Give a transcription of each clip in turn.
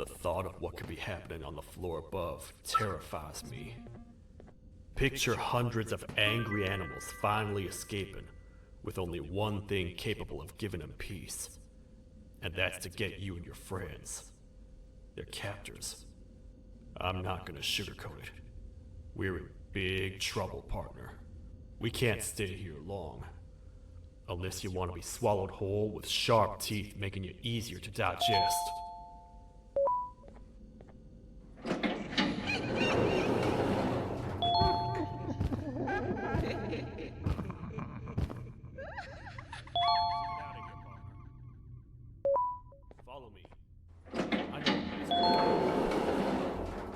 The thought of what could be happening on the floor above terrifies me. Picture hundreds of angry animals finally escaping, with only one thing capable of giving them peace. And that's to get you and your friends. Their captors. I'm not gonna sugarcoat it. We're in big trouble, partner. We can't stay here long. Unless you want to be swallowed whole with sharp teeth making you easier to digest. Follow me. I know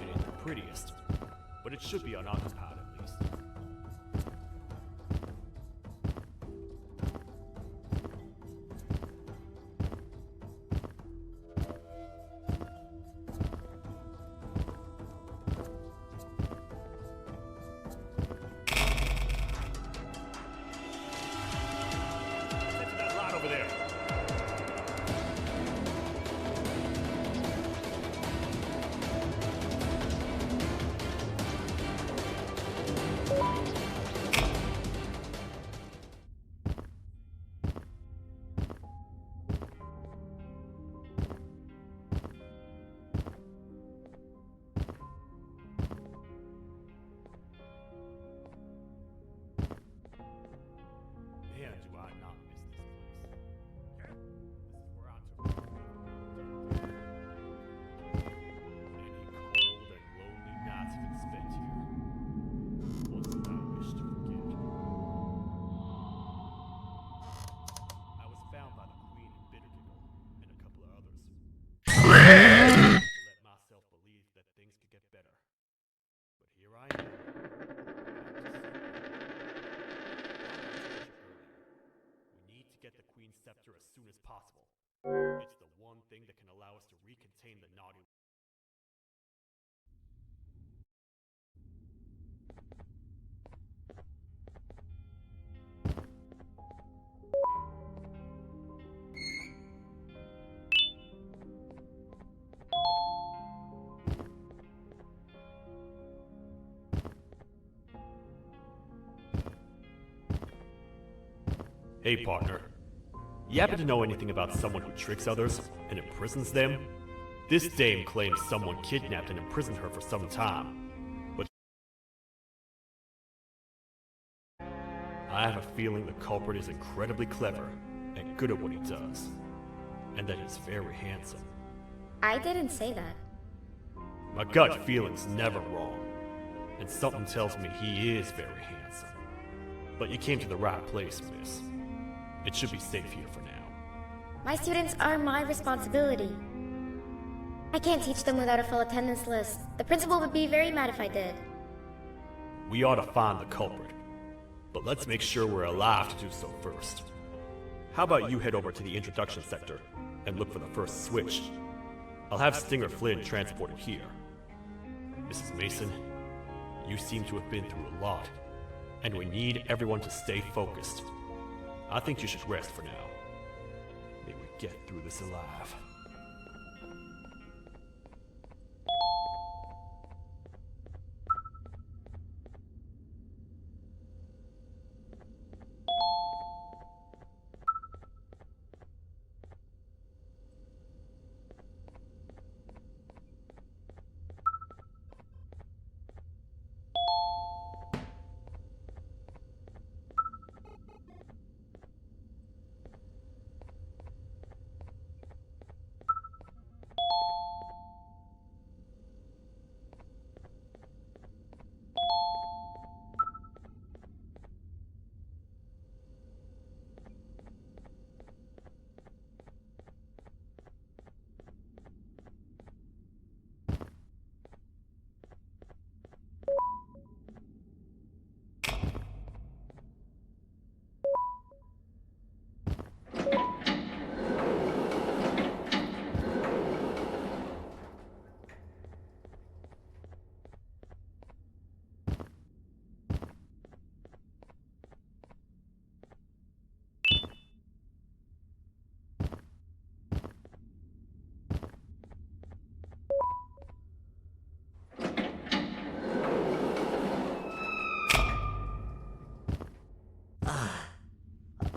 it ain't the prettiest, but it should be unoccupied at least. That lot over there. Man, do I not miss this place. Okay? This is where I took many cold and lonely nights have been spent here. Ones that I wish to forget. I was found by the Queen in Bittertickle and a couple of others. To let myself believe that things could get better. But here I am. We need to get the Queen's scepter as soon as possible. It's the one thing that can allow us to recontain the naughty. Hey, partner. You happen to know anything about someone who tricks others and imprisons them? This dame claims someone kidnapped and imprisoned her for some time. But I have a feeling the culprit is incredibly clever and good at what he does. And that he's very handsome. I didn't say that. My gut feeling's never wrong. And something tells me he is very handsome. But you came to the right place, miss. It should be safe here for now. My students are my responsibility. I can't teach them without a full attendance list. The principal would be very mad if I did. We ought to find the culprit. But let's make sure we're alive to do so first. How about you head over to the introduction sector and look for the first switch? I'll have Stinger Flynn transported here. Mrs. Mason, you seem to have been through a lot, and we need everyone to stay focused. I think you should rest for now. May we get through this alive.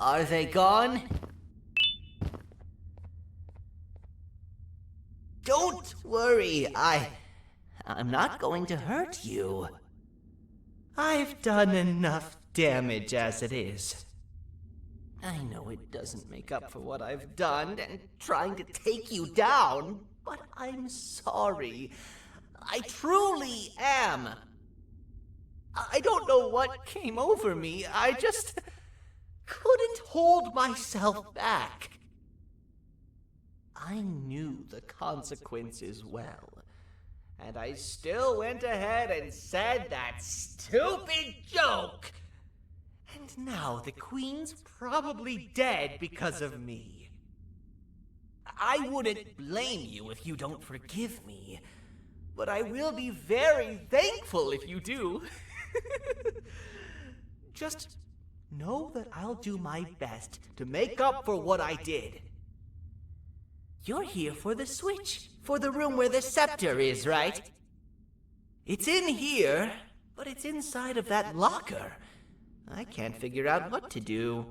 Are they gone? Don't worry, I'm not going to hurt you. I've done enough damage as it is. I know it doesn't make up for what I've done and trying to take you down, but I'm sorry. I truly am. I don't know what came over me. I just couldn't hold myself back. I knew the consequences well, and I still went ahead and said that stupid joke. And now the Queen's probably dead because of me. I wouldn't blame you if you don't forgive me, but I will be very thankful if you do. Just know that I'll do my best to make up for what I did. You're here for the switch, for the room where the scepter is, right? It's in here, but it's inside of that locker. I can't figure out what to do.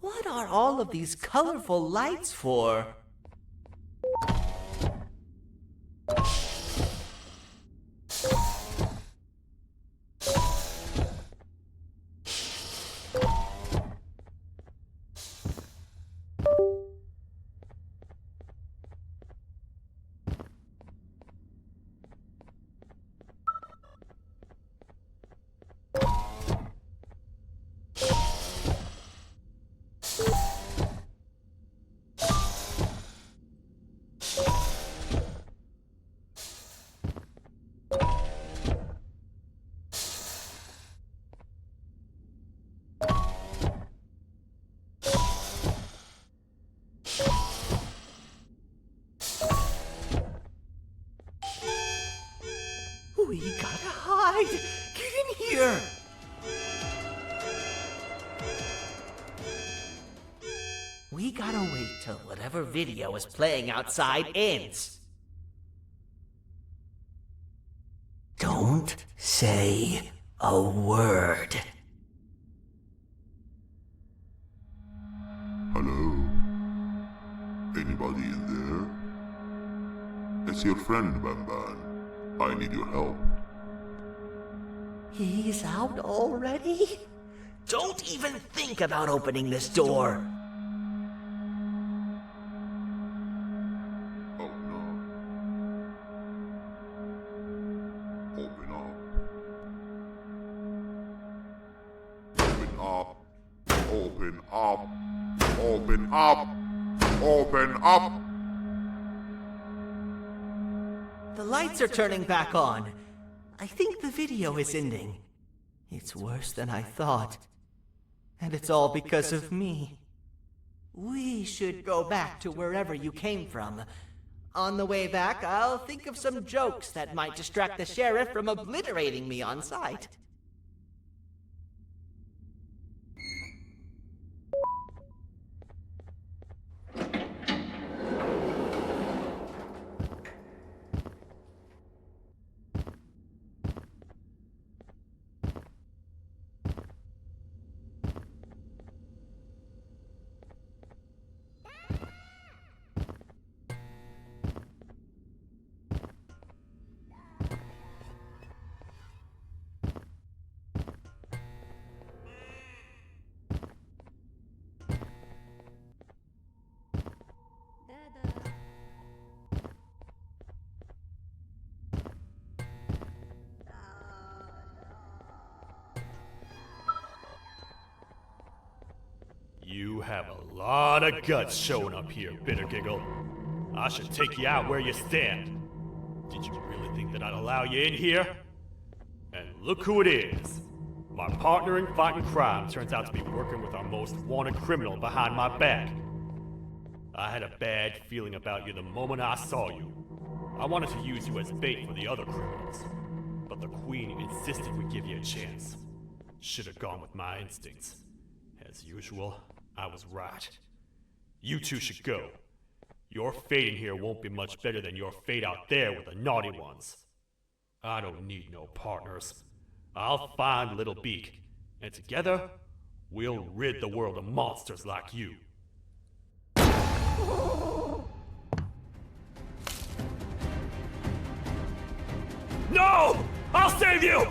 What are all of these colorful lights for? We gotta hide! Get in here! We gotta wait till whatever video is playing outside ends. Don't say a word. Hello? Anybody in there? It's your friend, Ban. I need your help. He's out already? Don't even think about opening this door. Oh no. Open up. Open up. Open up. Open up. The lights are turning back on. I think the video is ending. It's worse than I thought. And it's all because of me. We should go back to wherever you came from. On the way back, I'll think of some jokes that might distract the sheriff from obliterating me on sight. You have a lot of guts showing up here, Bitter Giggle. I should take you out where you stand. Did you really think that I'd allow you in here? And look who it is. My partner in fighting crime turns out to be working with our most wanted criminal behind my back. I had a bad feeling about you the moment I saw you. I wanted to use you as bait for the other criminals, but the Queen insisted we give you a chance. Should have gone with my instincts. As usual, I was right. You two should go. Your fate in here won't be much better than your fate out there with the naughty ones. I don't need no partners. I'll find Little Beak, and together, we'll rid the world of monsters like you. No! I'll save you!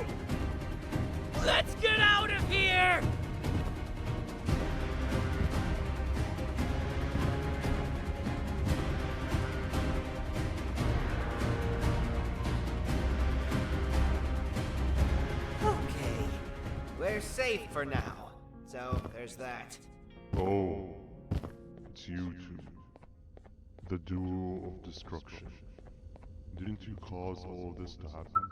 Let's get out of here! Okay, we're safe for now. So, there's that. Oh, it's you two. The duo of destruction. Didn't you cause all this to happen?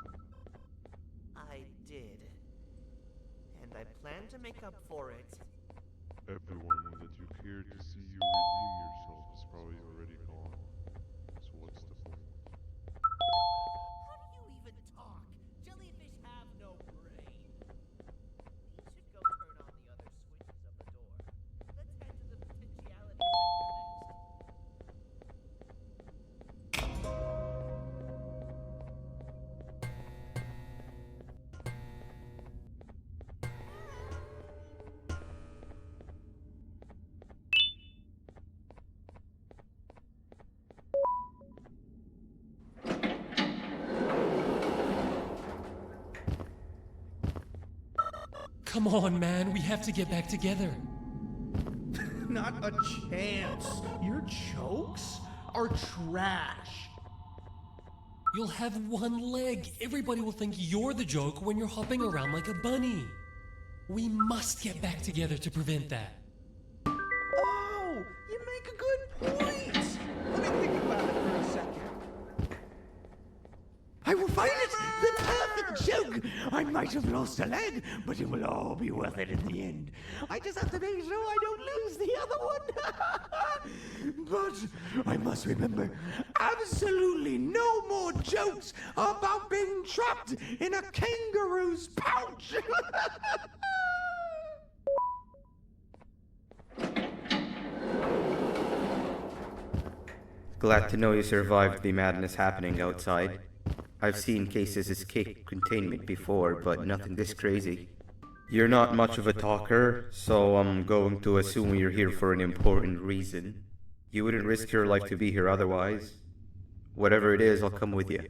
I did. And I plan to make up for it. Everyone that you cared to see you redeem yourself is probably already gone. So what's the point? How do you even talk? Jellyfish have no brain. We should go turn on the other switches of the door. Let's head to the potentiality sector next. Come on, man, we have to get back together. Not a chance. Your jokes are trash. You'll have one leg. Everybody will think you're the joke when you're hopping around like a bunny. We must get back together to prevent that. Oh, you make a good point. Let me think about it for a second. I will find it! The perfect joke! I might have lost a leg, but it will all be worth it in the end. I just have to make sure I don't lose the other one. But I must remember, absolutely no more jokes about being trapped in a kangaroo's pouch. Glad to know you survived the madness happening outside. I've seen cases escape containment before, but nothing this crazy. You're not much of a talker, so I'm going to assume you're here for an important reason. You wouldn't risk your life to be here otherwise. Whatever it is, I'll come with you.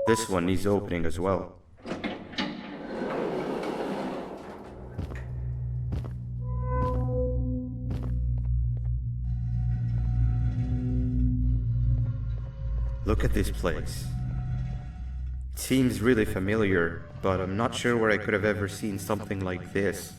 This one needs opening as well. Look at this place. It seems really familiar, but I'm not sure where I could have ever seen something like this.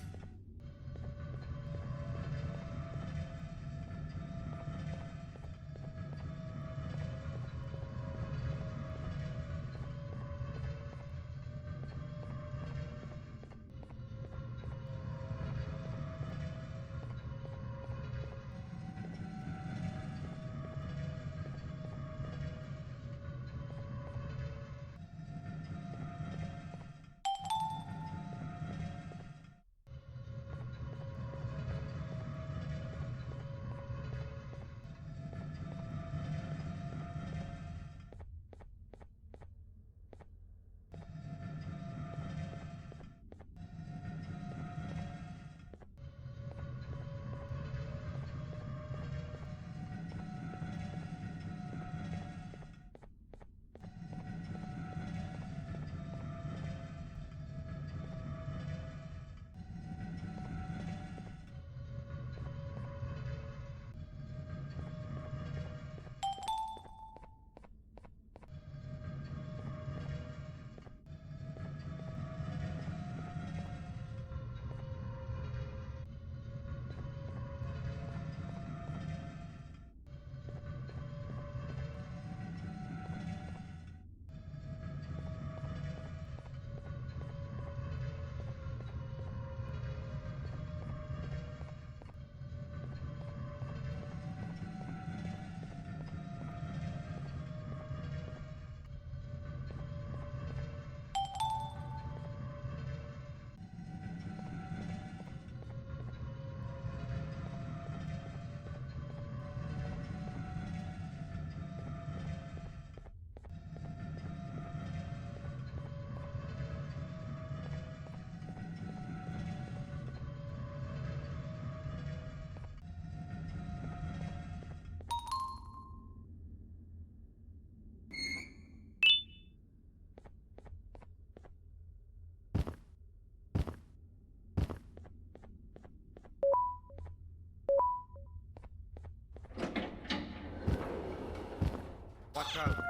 Watch out!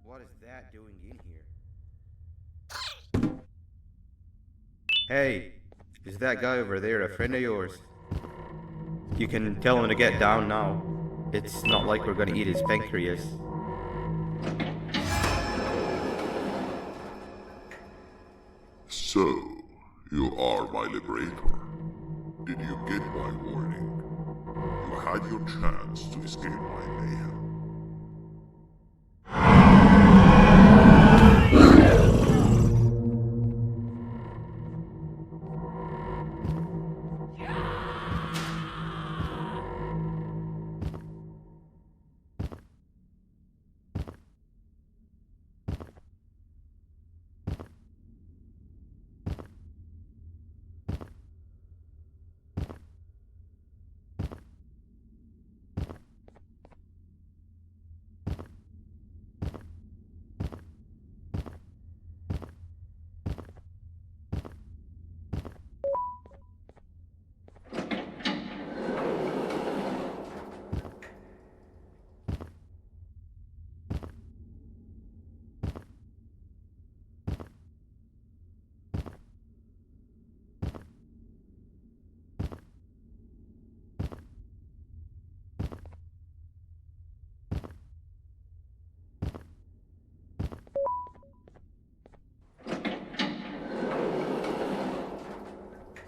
What is that doing in here? Hey, is that guy over there a friend of yours? You can tell him to get down now. It's not like we're gonna eat his pancreas. So, you are my liberator. Did you get my warning? You had your chance to escape my mayhem.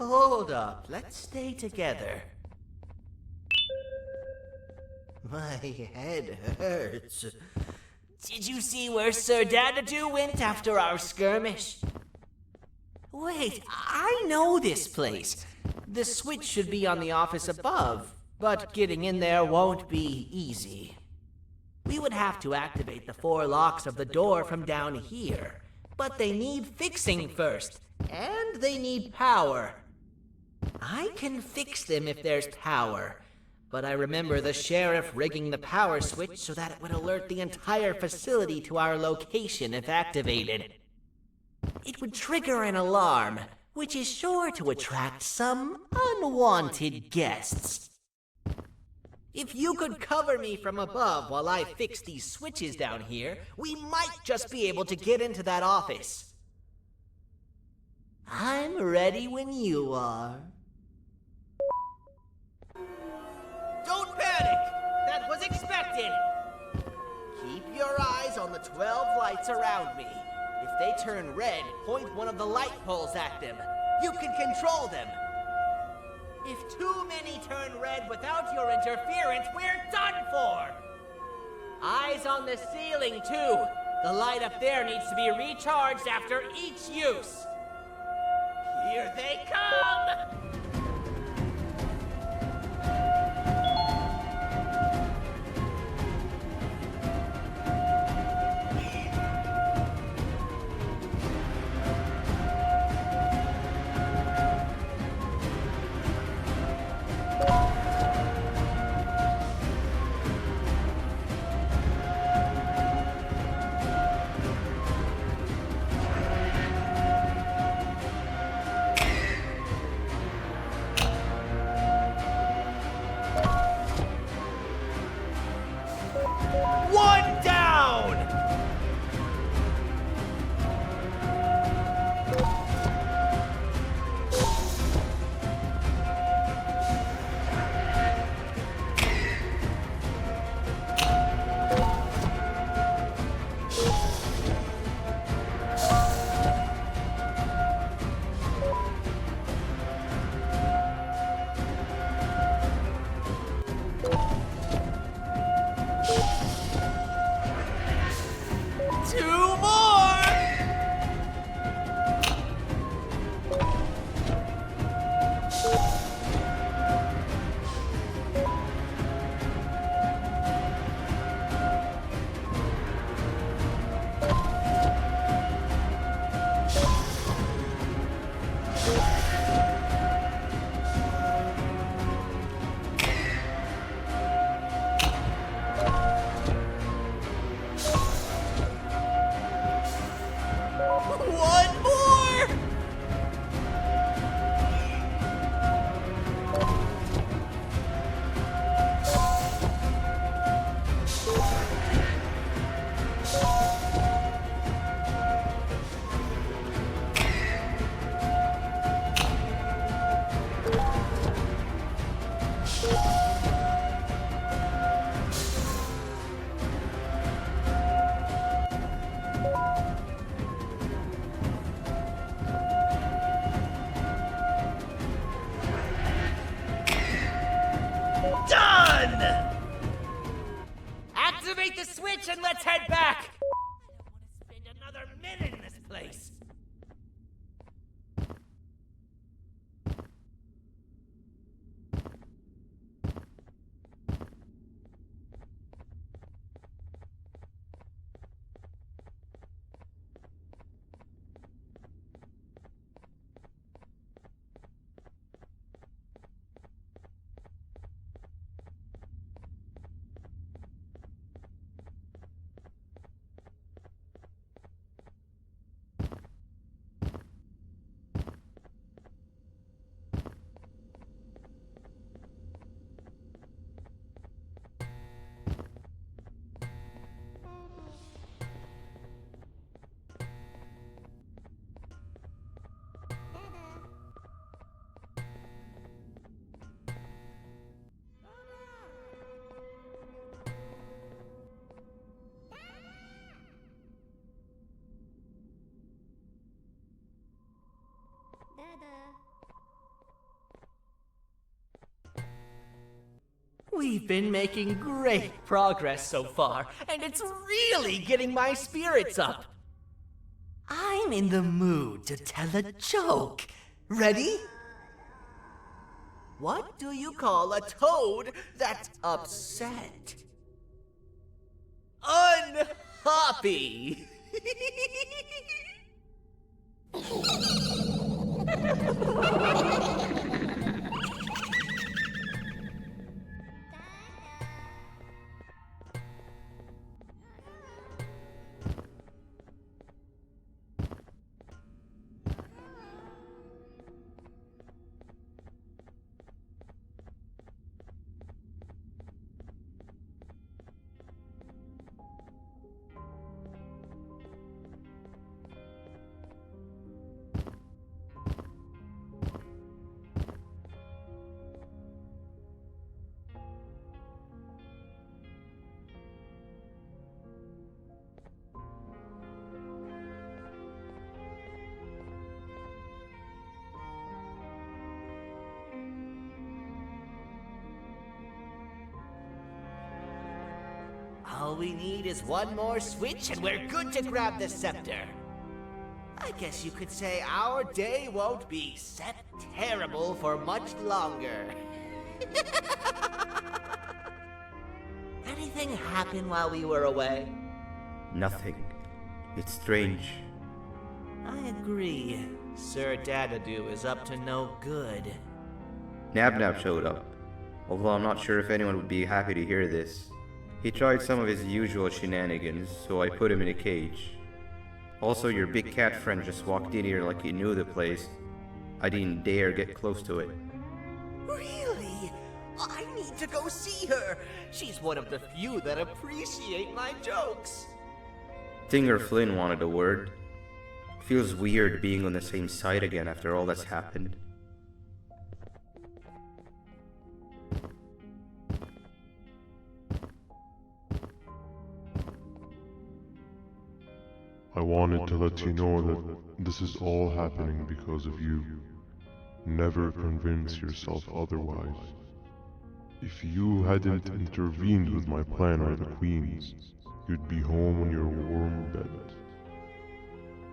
Hold up, let's stay together. My head hurts. Did you see where Sir Dadadoo went after our skirmish? Wait, I know this place. The switch should be on the office above, but getting in there won't be easy. We would have to activate the 4 locks of the door from down here, but they need fixing first, and they need power. I can fix them if there's power, but I remember the sheriff rigging the power switch so that it would alert the entire facility to our location if activated. It would trigger an alarm, which is sure to attract some unwanted guests. If you could cover me from above while I fix these switches down here, we might just be able to get into that office. I'm ready when you are. Don't panic! That was expected! Keep your eyes on the 12 lights around me. If they turn red, point one of the light poles at them. You can control them. If too many turn red without your interference, we're done for! Eyes on the ceiling, too. The light up there needs to be recharged after each use. Here they come! the switch and let's head back! I don't want to spend another minute in this place. We've been making great progress so far, and it's really getting my spirits up. I'm in the mood to tell a joke. Ready? What do you call a toad that's upset? Unhappy! All we need is one more switch and we're good to grab the scepter. I guess you could say our day won't be terrible for much longer. Anything happen while we were away? Nothing. It's strange. I agree. Sir Dadadoo is up to no good. Nab showed up, although I'm not sure if anyone would be happy to hear this. He tried some of his usual shenanigans, so I put him in a cage. Also, your big cat friend just walked in here like he knew the place. I didn't dare get close to it. Really? I need to go see her. She's one of the few that appreciate my jokes. Stinger Flynn wanted a word. Feels weird being on the same side again after all that's happened. I wanted to let you know that this is all happening because of you. Never convince yourself otherwise. If you hadn't intervened with my plan or the Queen's, you'd be home on your warm bed.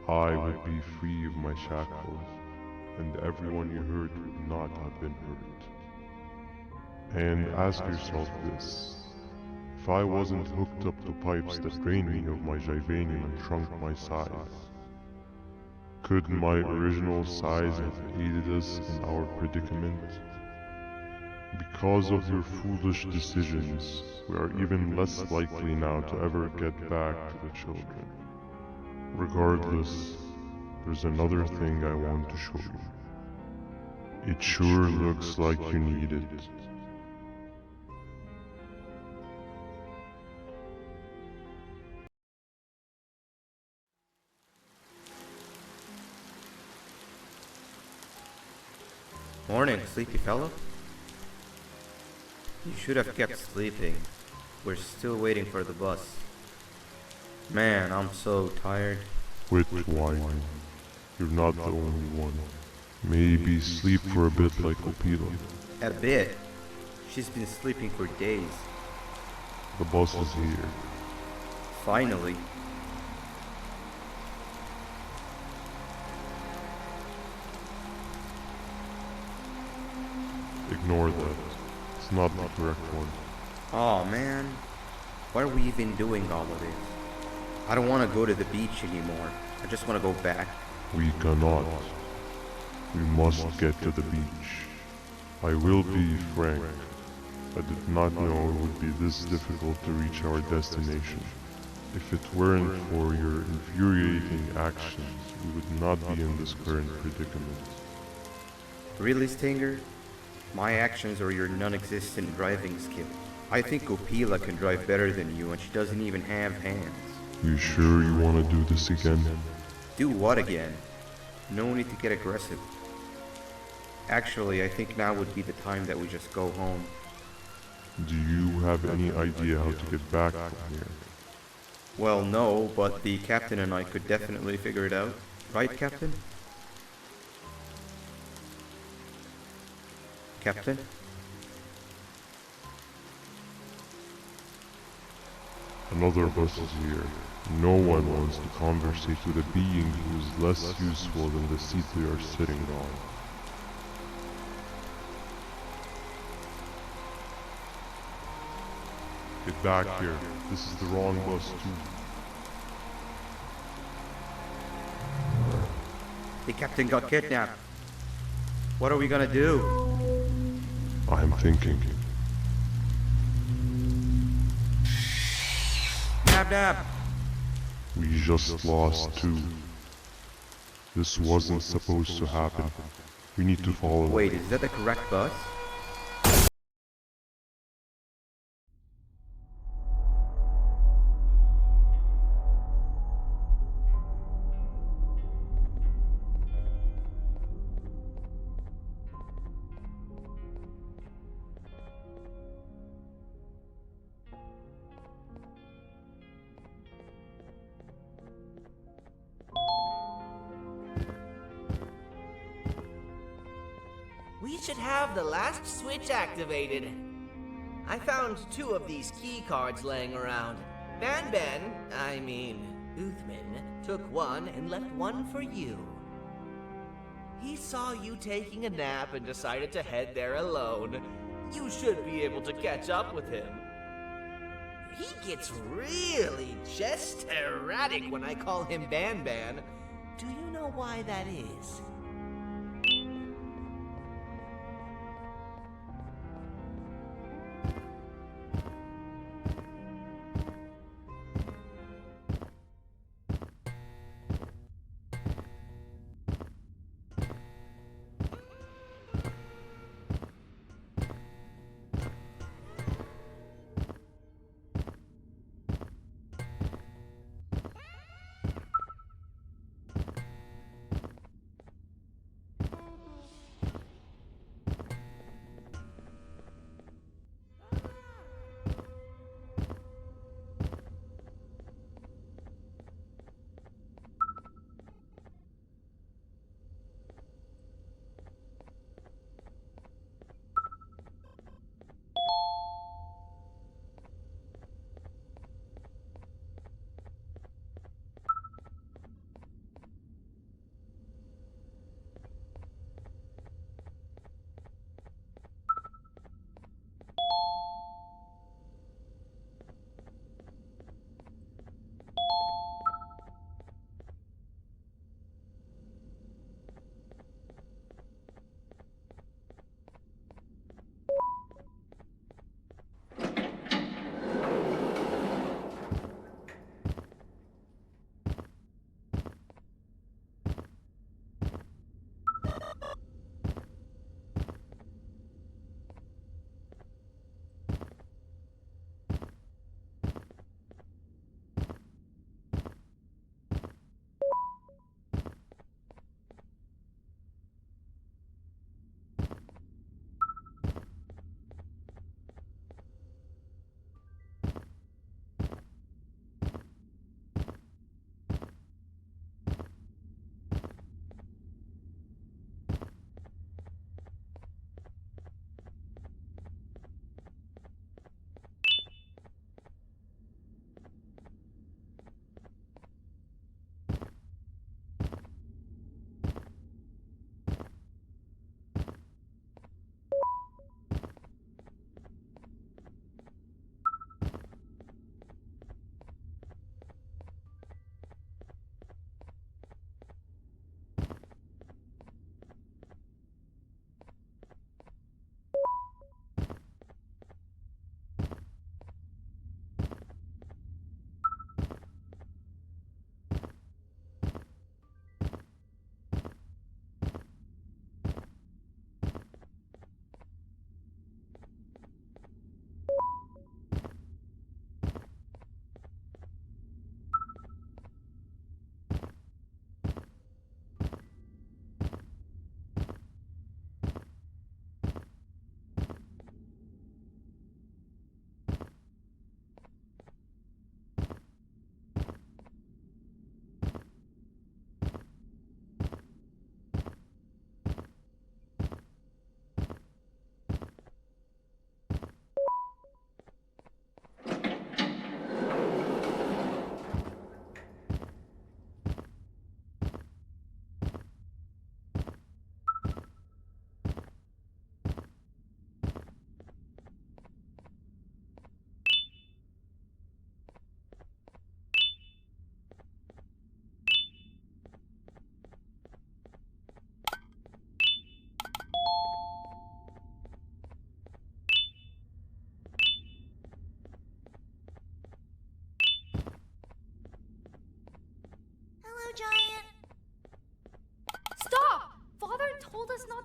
I would be free of my shackles, and everyone you hurt would not have been hurt. And ask yourself this. If I wasn't hooked up to pipes that drained me of my Jivanium and shrunk my size, could my original size have aided us in our predicament? Because of your foolish decisions, we are even less likely now to ever get back to the children. Regardless, there's another thing I want to show you. It sure looks like you need it. Morning, sleepy fellow. You should have kept sleeping. We're still waiting for the bus. Man, I'm so tired. Quit whining. You're not the only one. Maybe sleep for a bit like Opila. A bit. She's been sleeping for days. The bus is here. Finally. Ignore that. It's not the correct one. Aw, man. Why are we even doing all of this? I don't want to go to the beach anymore. I just want to go back. We cannot. We must get to the beach. I will be frank. I did not know it would be this difficult to reach our destination. If it weren't for your infuriating actions, we would not be in this current predicament. Really, Stinger? My actions are your non-existent driving skill. I think Opila can drive better than you, and she doesn't even have hands. You sure you want to do this again? Do what again? No need to get aggressive. Actually, I think now would be the time that we just go home. Do you have any idea how to get back from here? Well, no, but the captain and I could definitely figure it out. Right, Captain? Captain? Another bus is here. No one wants to conversate with a being who is less useful than the seat they are sitting on. Get back here. This is the wrong bus too. The captain got kidnapped. What are we gonna do? I'm thinking. Nab nab! We just lost two. This wasn't supposed to happen. We need to follow. Wait, is that the correct bus? We should have the last switch activated. I found 2 of these key cards laying around. Uthman, took one and left one for you. He saw you taking a nap and decided to head there alone. You should be able to catch up with him. He gets really just erratic when I call him Ban Ban. Do you know why that is?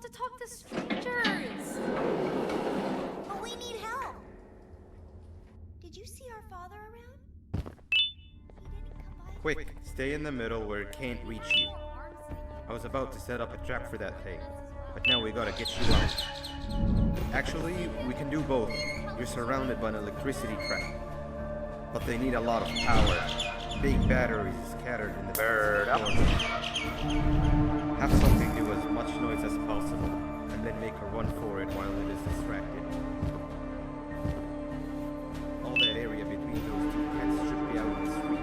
to talk to strangers. But we need help. Did you see our father around? He didn't come by. Quick, stay in the middle where it can't reach you. I was about to set up a trap for that thing, but now we gotta get you out. Actually, we can do both. You're surrounded by an electricity trap. But they need a lot of power. Big batteries scattered in the bird up. Have something do as much noise as possible, and then make a run for it while it is distracted. All that area between those two tents should be out of its reach.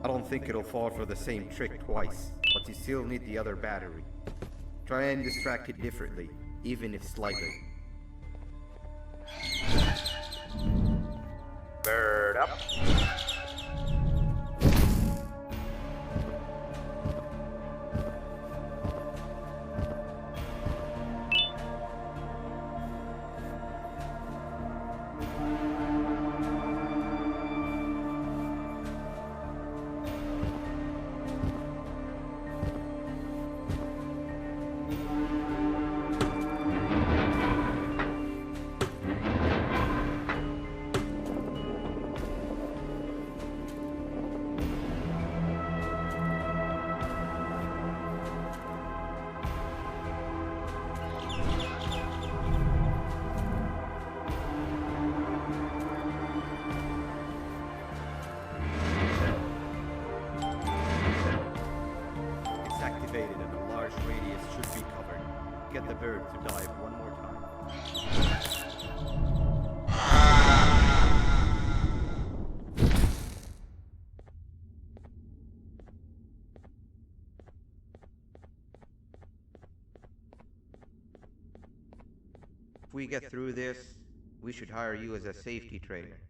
I don't think it'll fall for the same trick twice, but you still need the other battery. Try and distract it differently, even if slightly. Bird up. Activated and a large radius should be covered. Get the bird to dive one more time. If we get through this, we should hire you as a safety trainer.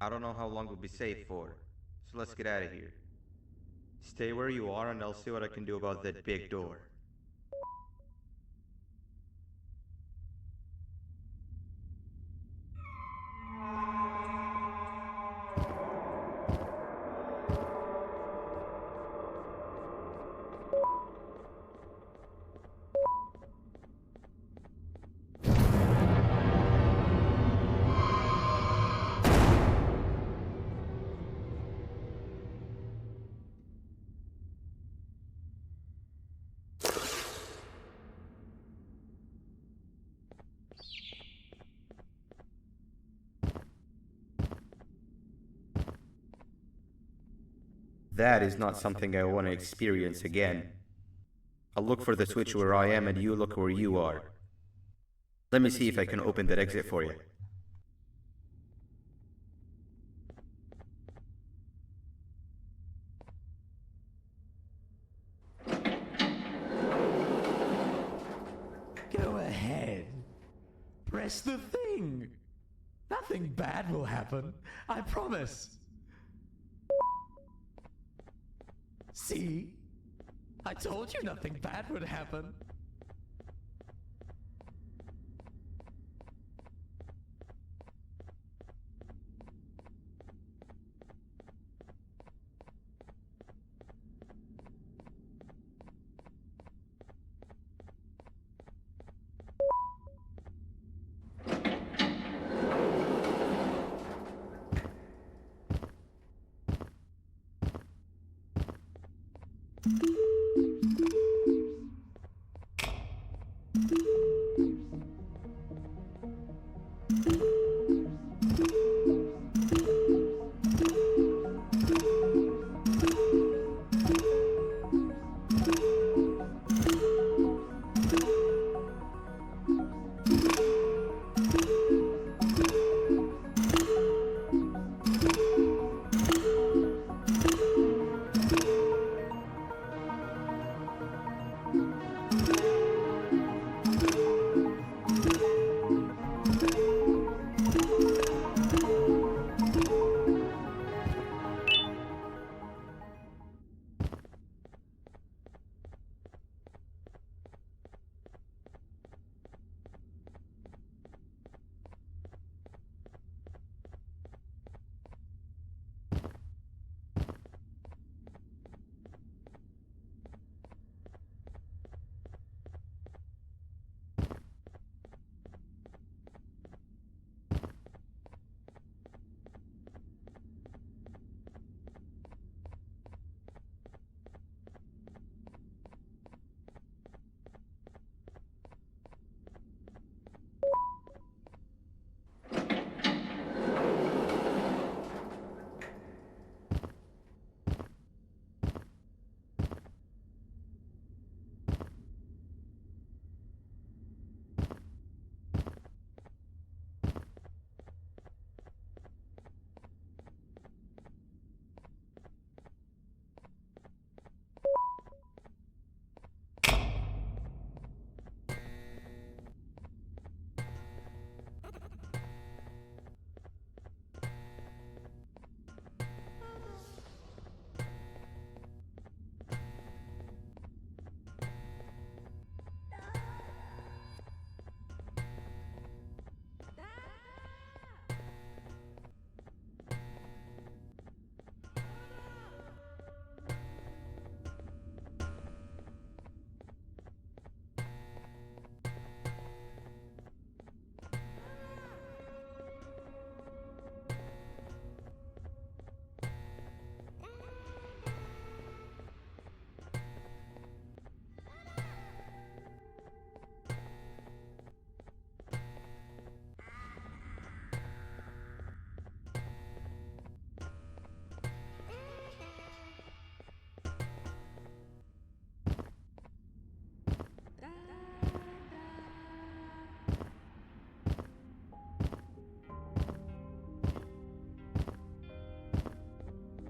I don't know how long we'll be safe for, so let's get out of here. Stay where you are and I'll see what I can do about that big door. That is not something I want to experience again. I'll look for the switch where I am and you look where you are. Let me see if I can open that exit for you. Go ahead. Press the thing. Nothing bad will happen. I promise. See? I told you nothing bad would happen.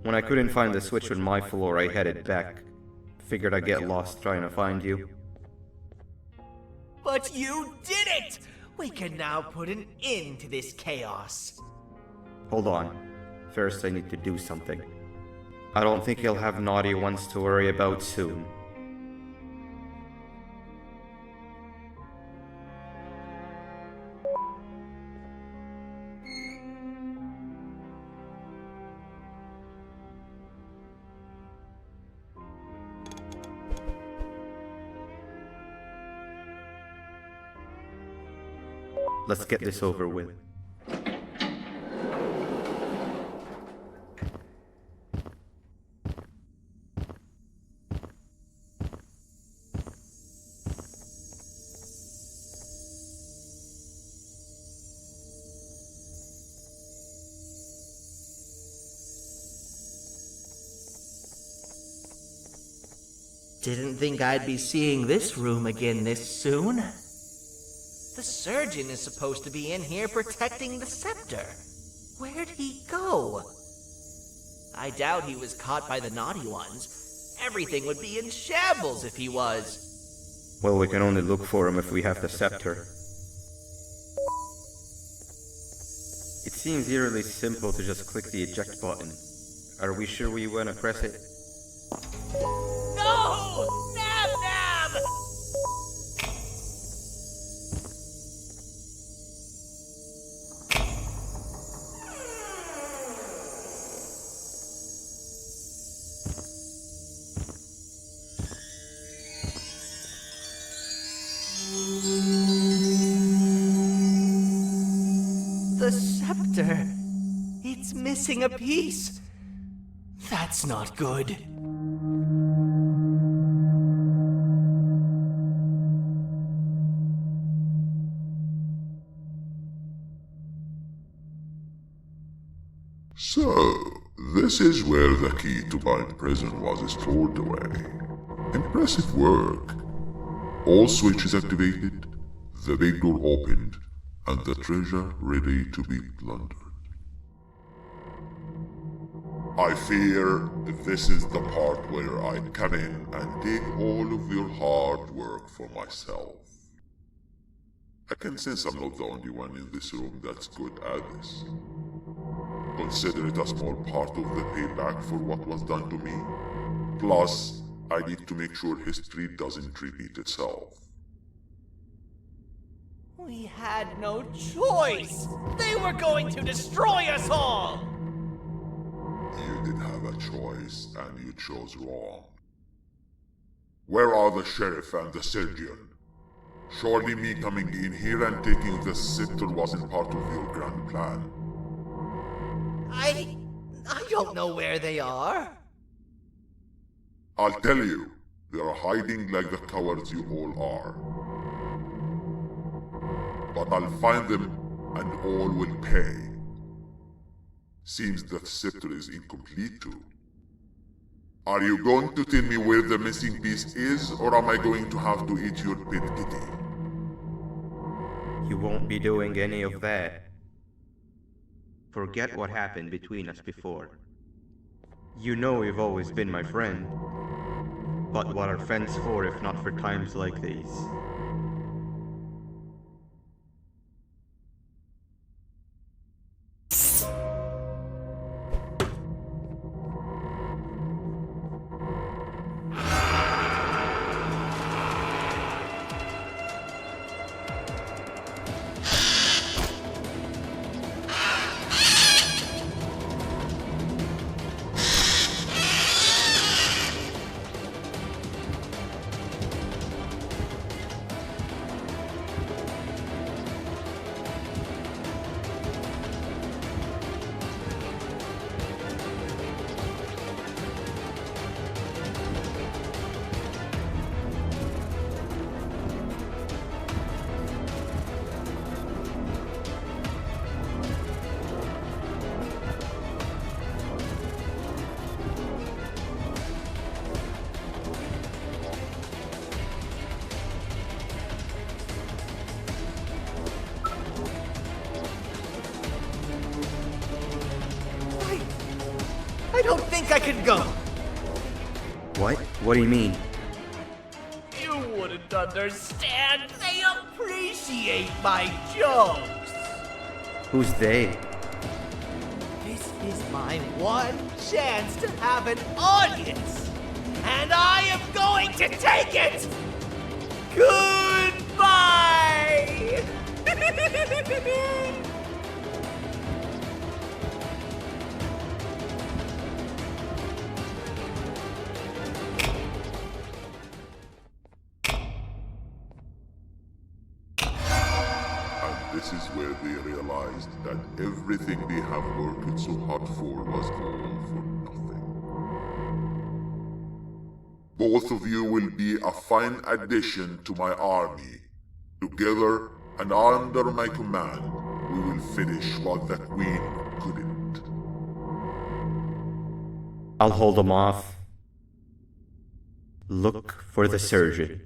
When I couldn't find the switch on my floor, I headed back. Figured I'd get lost trying to find you. But you did it! We can now put an end to this chaos. Hold on. First, I need to do something. I don't think he'll have naughty ones to worry about soon. Let's get this over with. Didn't think I'd be seeing this room again this soon. The surgeon is supposed to be in here protecting the scepter. Where'd he go? I doubt he was caught by the naughty ones. Everything would be in shambles if he was. Well, we can only look for him if we have the scepter. It seems eerily simple to just click the eject button. Are we sure we want to press it? No! Nab Nab! The scepter. It's missing a piece. That's not good. So, this is where the key to Bind Prison was stored away. Impressive work. All switches activated, the big door opened, and the treasure ready to be plundered. I fear this is the part where I come in and take all of your hard work for myself. I can sense I'm not the only one in this room that's good at this. Consider it a small part of the payback for what was done to me. Plus, I need to make sure history doesn't repeat itself. We had no choice! They were going to destroy us all! You did have a choice, and you chose wrong. Where are the sheriff and the surgeon? Surely me coming in here and taking the scepter wasn't part of your grand plan. I don't know where they are. I'll tell you, they are hiding like the cowards you all are. But I'll find them, and all will pay. Seems that scepter is incomplete too. Are you going to tell me where the missing piece is, or am I going to have to eat your pet kitty? You won't be doing any of that. Forget what happened between us before. You know you've always been my friend. But what are friends for if not for times like these? think I can go. What? What do you mean? You wouldn't understand. They appreciate my jokes. Who's they? This is my one chance to have an audience. And I am going to take it. Goodbye. And this is where they realized that everything they have worked so hard for was all for nothing. Both of you will be a fine addition to my army. Together and under my command, we will finish what the Queen couldn't. I'll hold them off. Look for the surgeon.